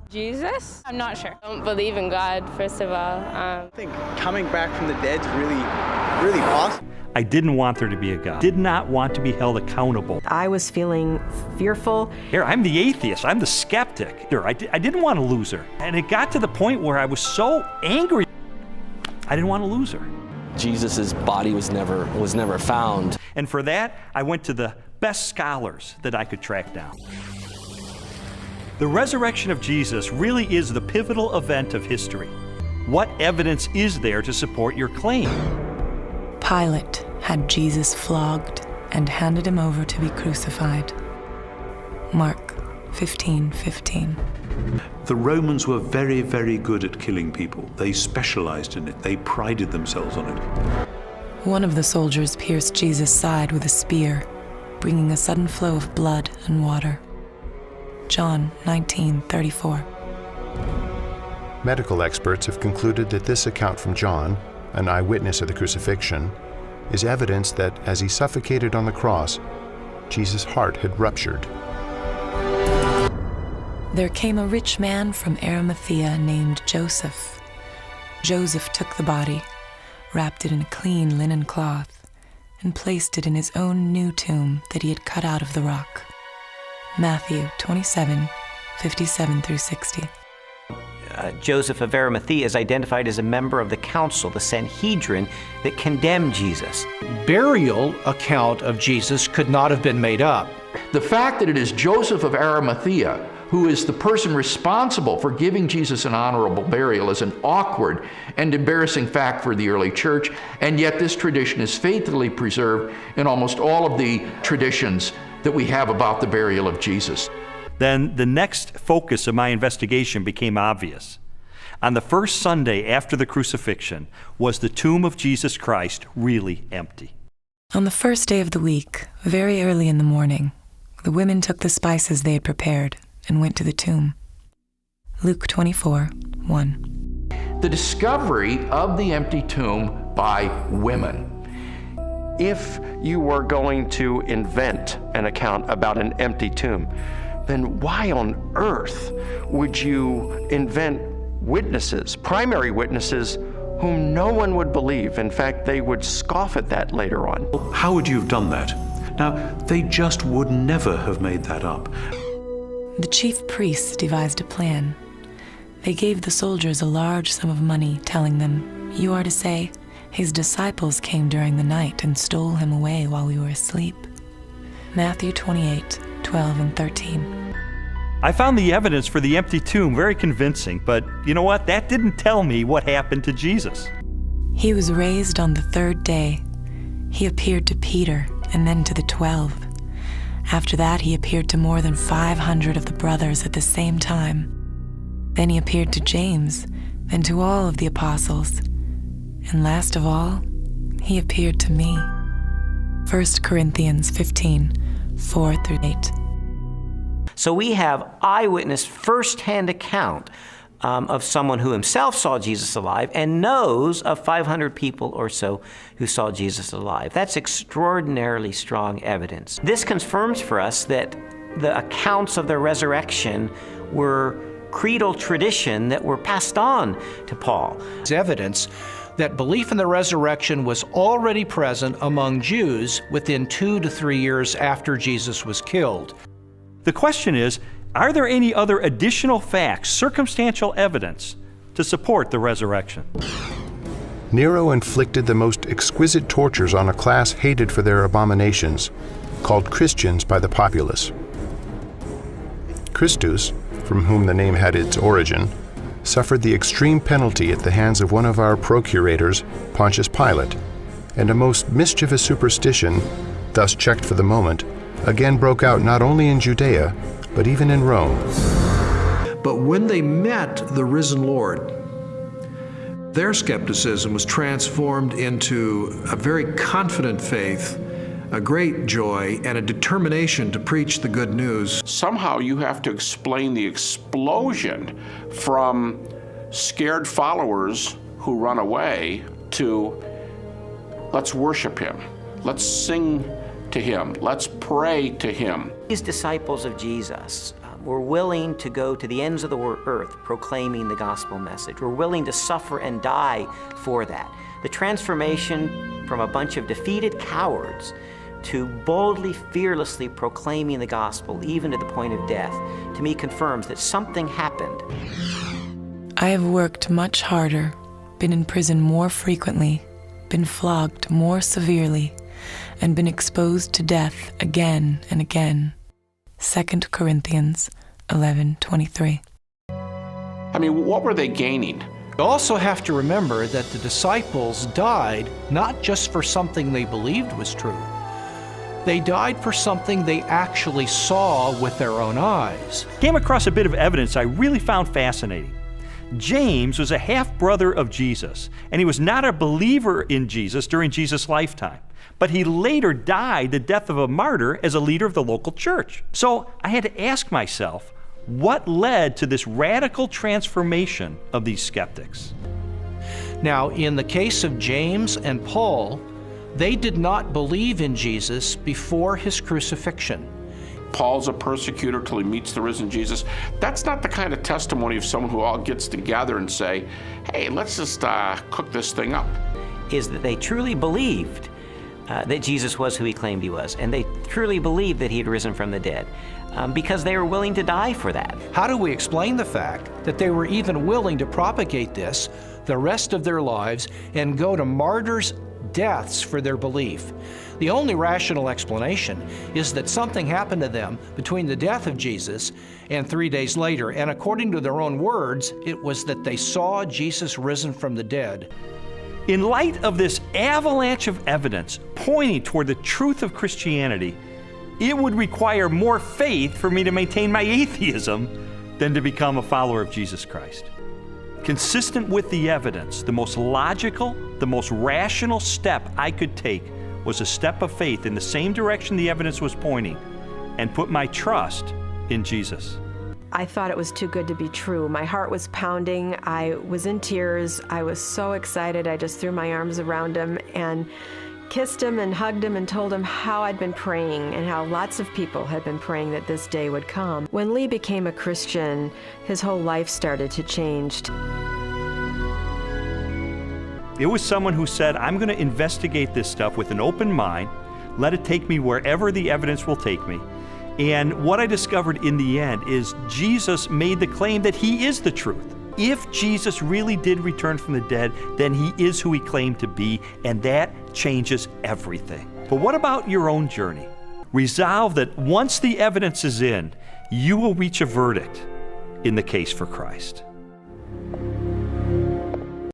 Jesus? I'm not sure. I don't believe in God, first of all. I think coming back from the dead is really possible. I didn't want there to be a God. Did not want to be held accountable. I was feeling fearful. Here, I'm the atheist. I'm the skeptic. I didn't want to lose her. And it got to the point where I was so angry, I didn't want to lose her. Jesus' body was never found. And for that, I went to the best scholars that I could track down. The resurrection of Jesus really is the pivotal event of history. What evidence is there to support your claim? Pilate had Jesus flogged and handed him over to be crucified. Mark 15:15. The Romans were very, very good at killing people. They specialized in it. They prided themselves on it. One of the soldiers pierced Jesus' side with a spear, bringing a sudden flow of blood and water. John 19:34. Medical experts have concluded that this account from John, an eyewitness of the crucifixion, is evidence that as he suffocated on the cross, Jesus' heart had ruptured. There came a rich man from Arimathea named Joseph. Joseph took the body, wrapped it in a clean linen cloth, and placed it in his own new tomb that he had cut out of the rock. Matthew 27:57 through 60. Joseph of Arimathea is identified as a member of the council, the Sanhedrin, that condemned Jesus. Burial account of Jesus could not have been made up. The fact that it is Joseph of Arimathea who is the person responsible for giving Jesus an honorable burial is an awkward and embarrassing fact for the early church, and yet this tradition is faithfully preserved in almost all of the traditions that we have about the burial of Jesus. Then the next focus of my investigation became obvious. On the first Sunday after the crucifixion, was the tomb of Jesus Christ really empty? On the first day of the week, very early in the morning, the women took the spices they had prepared and went to the tomb. Luke 24:1. The discovery of the empty tomb by women. If you were going to invent an account about an empty tomb, then why on earth would you invent witnesses, primary witnesses, whom no one would believe? In fact, they would scoff at that later on. How would you have done that? Now, they just would never have made that up. The chief priests devised a plan. They gave the soldiers a large sum of money, telling them, "You are to say, his disciples came during the night and stole him away while we were asleep." Matthew 28:12 and 13. I found the evidence for the empty tomb very convincing, but you know what? That didn't tell me what happened to Jesus. He was raised on the third day. He appeared to Peter and then to the 12. After that, he appeared to more than 500 of the brothers at the same time. Then he appeared to James, then to all of the apostles. And last of all, he appeared to me. 1 Corinthians 15:4 through 8. So we have eyewitness first-hand account of someone who himself saw Jesus alive and knows of 500 people or so who saw Jesus alive. That's extraordinarily strong evidence. This confirms for us that the accounts of the resurrection were creedal tradition that were passed on to Paul. It's evidence that belief in the resurrection was already present among Jews within 2 to 3 years after Jesus was killed. The question is, are there any other additional facts, circumstantial evidence, to support the resurrection? Nero inflicted the most exquisite tortures on a class hated for their abominations, called Christians by the populace. Christus, from whom the name had its origin, suffered the extreme penalty at the hands of one of our procurators, Pontius Pilate, and a most mischievous superstition, thus checked for the moment, again broke out not only in Judea, but even in Rome. But when they met the risen Lord, their skepticism was transformed into a very confident faith, a great joy, and a determination to preach the good news. Somehow you have to explain the explosion from scared followers who run away to let's worship him, let's sing to him, let's pray to him. These disciples of Jesus were willing to go to the ends of the earth proclaiming the gospel message. Were willing to suffer and die for that. The transformation from a bunch of defeated cowards to boldly, fearlessly proclaiming the gospel, even to the point of death, to me confirms that something happened. I have worked much harder, been in prison more frequently, been flogged more severely, and been exposed to death again and again. 2 Corinthians 11:23. I mean, what were they gaining? You also have to remember that the disciples died not just for something they believed was true. They died for something they actually saw with their own eyes. Came across a bit of evidence I really found fascinating. James was a half-brother of Jesus, and he was not a believer in Jesus during Jesus' lifetime. But he later died the death of a martyr as a leader of the local church. So I had to ask myself, what led to this radical transformation of these skeptics? Now, in the case of James and Paul, they did not believe in Jesus before his crucifixion. Paul's a persecutor till he meets the risen Jesus. That's not the kind of testimony of someone who all gets together and say, hey, let's just cook this thing up. Is that they truly believed that Jesus was who he claimed he was, and they truly believed that he had risen from the dead, because they were willing to die for that. How do we explain the fact that they were even willing to propagate this the rest of their lives and go to martyrs' deaths for their belief? The only rational explanation is that something happened to them between the death of Jesus and 3 days later, and according to their own words, it was that they saw Jesus risen from the dead. In light of this avalanche of evidence pointing toward the truth of Christianity, it would require more faith for me to maintain my atheism than to become a follower of Jesus Christ. Consistent with the evidence, the most logical, the most rational step I could take was a step of faith in the same direction the evidence was pointing, and put my trust in Jesus. I thought it was too good to be true. My heart was pounding. I was in tears. I was so excited. I just threw my arms around him and kissed him and hugged him and told him how I'd been praying and how lots of people had been praying that this day would come. When Lee became a Christian, his whole life started to change. It was someone who said, I'm going to investigate this stuff with an open mind, let it take me wherever the evidence will take me. And what I discovered in the end is Jesus made the claim that he is the truth. If Jesus really did return from the dead, then he is who he claimed to be, and that changes everything. But what about your own journey? Resolve that once the evidence is in, you will reach a verdict in the case for Christ.